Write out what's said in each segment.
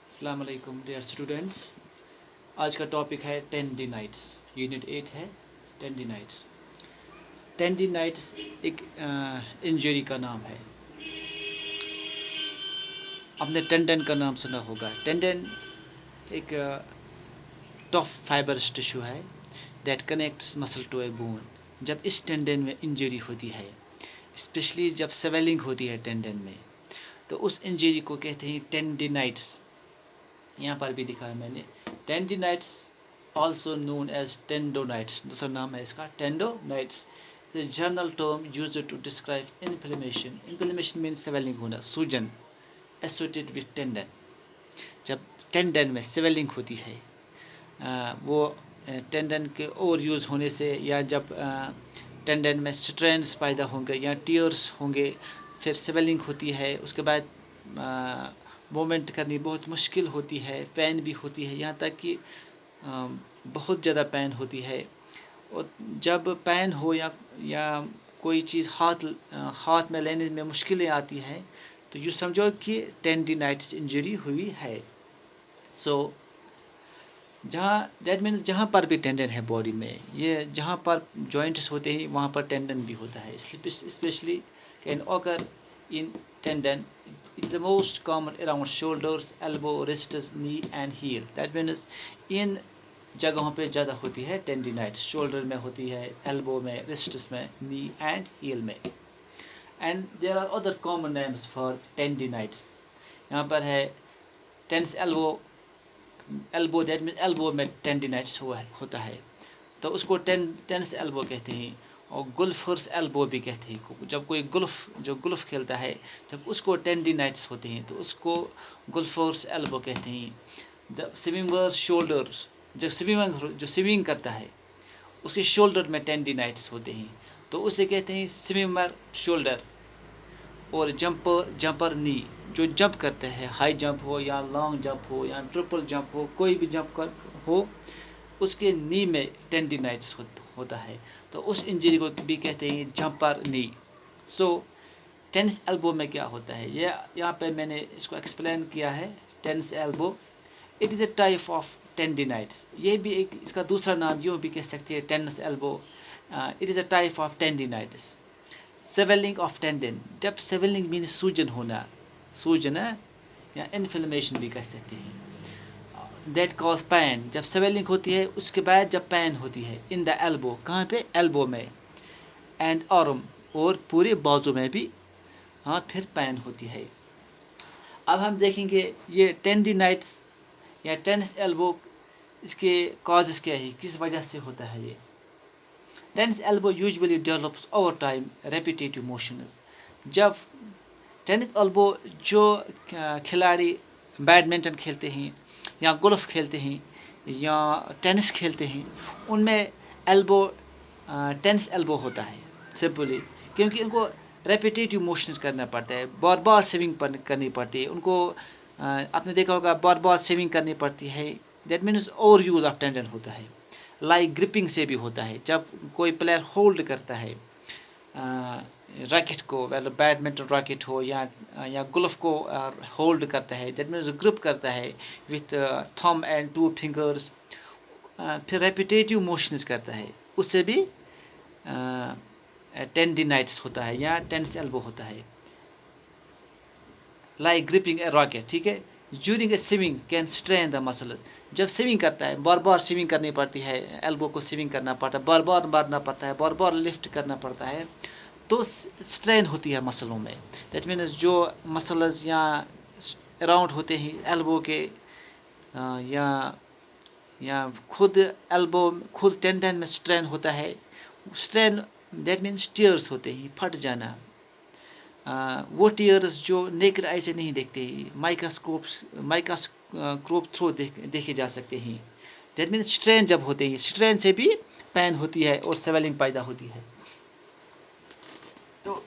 अस्सलाम वालेकुम dear students. आज का टॉपिक है टेंडिनाइट्स। यूनिट 8 है टेंडिनाइट्स। टेंडिनाइट्स एक इंजरी का नाम है। आपने टेंडन का नाम सुना होगा। टेंडन एक टफ फाइबरस टिश्यू है that connects muscle to a bone. जब इस टेंडन में इंजरी होती है, स्पेशली जब स्वेलिंग होती है टेंडन में, तो उस इंजरी को कहते हैं टेंडिनाइट्स। यहाँ पर भी लिखा है मैंने tendinitis, also known as tendonitis. दूसरा नाम है इसका tendonitis. The general term use to describe inflammation. Inflammation means swelling होना, सूजन एसोसिएटेड विथ टेंडन। जब टेंडन में स्वेलिंग होती है, वो टेंडन के ओवर यूज़ होने से, या जब टेंडन में स्ट्रेन्स पैदा होंगे या टीयर्स होंगे, फिर स्वेलिंग होती है, उसके बाद मूवमेंट करनी बहुत मुश्किल होती है, पेन भी होती है, यहाँ तक कि बहुत ज़्यादा पेन होती है। और जब पेन हो या कोई चीज़ हाथ में लेने में मुश्किलें आती हैं, तो यूँ समझो कि टेंडिनाइटिस इंजरी हुई है। सो जहाँ दैट मीन्स जहाँ पर भी टेंडन है बॉडी में, ये जहाँ पर जॉइंट्स होते हैं वहाँ पर टेंडन भी होता है। Especially can occur in tendon. It's the most common around shoulders, elbow, wrists, knee and heel. That means इन जगहों पे ज़्यादा होती है टेंडिनाइटिस। शोल्डर में होती है, एल्बो में, रिस्ट्स में, नी एंड हील में। And there are other common names for tendinitis. यहाँ पर है tennis elbow, that mean elbow में टेंडिनाइटिस होता है, तो उसको टेंस एल्बो कहते हैं। और गुल्फर्स एल्बो भी कहते हैं। जब कोई गुल्फ खेलता है, जब उसको टेंडिनाइटिस होते हैं तो उसको गुल्फर्स एल्बो कहते हैं। जब स्विमर्स शोल्डर्स, जब जो स्विमिंग करता है उसके शोल्डर में टेंडिनाइटिस होते हैं, तो उसे कहते हैं स्विमर शोल्डर। और जंपर नी, जो जंप करते हैं, हाई जंप हो या लॉन्ग जंप हो या ट्रिपल जंप हो, कोई भी जंप हो, उसके नी में टेंडिनाइटिस होता है, तो उस इंजरी को भी कहते हैं जंपर नी। सो टेनिस एल्बो में क्या होता है, ये यहाँ पे मैंने इसको एक्सप्लेन किया है। Tennis elbow it is a type of tendinitis. ये भी एक इसका दूसरा नाम यूँ भी कह सकते हैं, tennis elbow. It is a type of tendinitis. Swelling of tendon, जब स्वेलिंग मीन सूजन होना, सूजन या इन्फ्लेमेशन भी कह सकते हैं। दैट कॉज पेन, जब स्वेलिंग होती है उसके बाद जब पेन होती है। इन द एल्बो, कहाँ पे, एल्बो में। एंड आर्म, और पूरे बाजू में भी हाँ फिर पेन होती है। अब हम देखेंगे ये टेंडिनाइट्स या टेनिस एल्बो, इसके कॉजेज़ क्या है, किस वजह से होता है ये। Tennis elbow usually develops over time repetitive motions. जब टेनिस एल्बो, जो खिलाड़ी बैडमिंटन खेलते हैं या गोल्फ खेलते हैं या टेनिस खेलते हैं, उनमें एल्बो टेनिस एल्बो होता है सिंपली, क्योंकि उनको रेपिटेटिव मोशंस करना पड़ता है, बार बार स्विंग करनी पड़ती है उनको। आपने देखा होगा बार बार स्विंग करनी पड़ती है। That means over use of tendon होता है। लाइक ग्रिपिंग से भी होता है, जब कोई प्लेयर होल्ड करता है रैकेट को, मतलब बैडमिंटन रैकेट हो या गोल्फ को होल्ड करता है, दैट मीन्स ग्रिप करता है विथ थंब एंड 2 फिंगर्स, फिर रेपिटेटिव मोशंस करता है, उससे भी टेंडिनाइटिस होता है या टेनिस एल्बो होता है। लाइक ग्रिपिंग ए रॉकेट, ठीक है। During A swimming can strain the muscles, जब स्विमिंग करता है बार बार स्विमिंग करनी पड़ती है, एल्बो को स्विमिंग करना पड़ता है, बार बार मारना पड़ता है, बार बार लिफ्ट करना पड़ता है, तो स्ट्रेन होती है मसलों में। दैट मीन्स जो मसल्स या अराउंड होते हैं एल्बो के, या खुद टेंडन में स्ट्रेन होता है। स्ट्रेन दैट मीन्स टीयर्स होते हैं, फट जाना। वो टीयर्स जो नेकेड आई से नहीं देखते, माइक्रोस्कोप थ्रू देखे जा सकते हैं। दैट मीन्स स्ट्रेन जब होते हैं, स्ट्रेन से भी पेन होती है और स्वेलिंग पैदा होती है। तो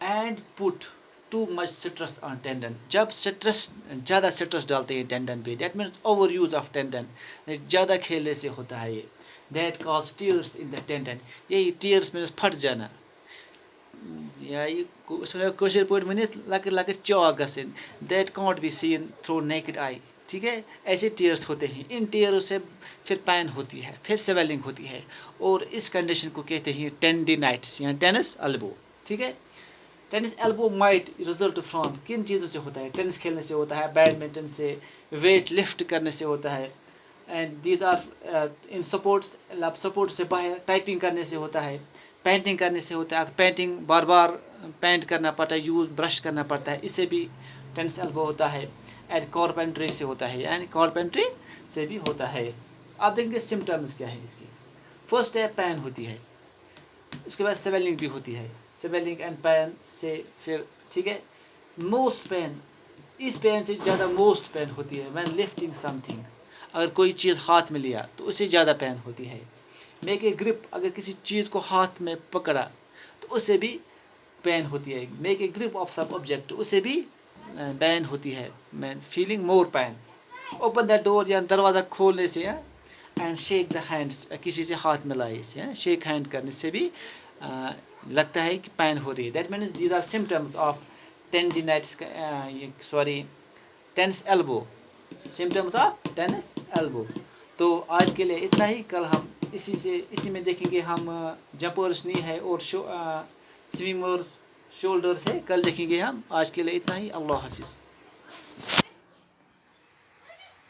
and put too much stress on tendon, जब ज़्यादा स्ट्रेस डालते हैं टेंडन पे, that means overuse of tendon, ज़्यादा खेलने से होता है ये। That cause tears in the tendon, यही टीयर्स मीन्स फट जाना। या ये कशर पे वनित लकट लकट चौक गसन that can't be seen through naked eye. ठीक है, ऐसे टीयर्स होते हैं, इन टीयरों से फिर पैन होती है, फिर स्वेलिंग होती है, और इस कंडीशन को कहते हैं टेंडिनाइटिस या टेनिस एल्बो। ठीक है, tennis elbow might result from किन चीज़ों से होता है? टेनिस खेलने से होता है, बैडमिंटन से, वेट लिफ्ट करने से होता है, and these are in supports, support से बाहर टाइपिंग करने से होता है, पेंटिंग करने से होता है। पेंटिंग बार बार पेंट करना पड़ता है, यूज ब्रश करना पड़ता है, इससे भी टेनिस एल्बो होता है। एंड कारपेंट्री से होता है, यानी कारपेंट्री से भी होता है। आप देखेंगे सिम्टम्स क्या है इसकी। फर्स्ट है पेन होती है, उसके बाद स्वेलिंग भी होती है, स्वेलिंग एंड पेन से फिर ठीक है मोस्ट पेन, इस पेन से ज़्यादा मोस्ट पेन होती है व्हेन लिफ्टिंग समथिंग, अगर कोई चीज़ हाथ में लिया तो उससे ज़्यादा पेन होती है। मेक ए ग्रिप, अगर किसी चीज़ को हाथ में पकड़ा तो उससे भी पेन होती है। Make a grip of some object, उससे भी पेन होती है, मैं feeling more pain. Open the door, या दरवाज़ा खोलने से, एंड शेक द हैंड्स, किसी से हाथ मिलाए से, शेक हैंड करने से भी लगता है कि पेन हो रही है। That means these are symptoms of tendinitis, sorry tennis elbow, symptoms of tennis elbow. तो आज के लिए इतना ही, कल हम इसी में देखेंगे हम जंपर्स नी है और स्विमर्स शोल्डर्स है, कल देखेंगे हम। आज के लिए इतना ही, अल्लाह हाफिज़।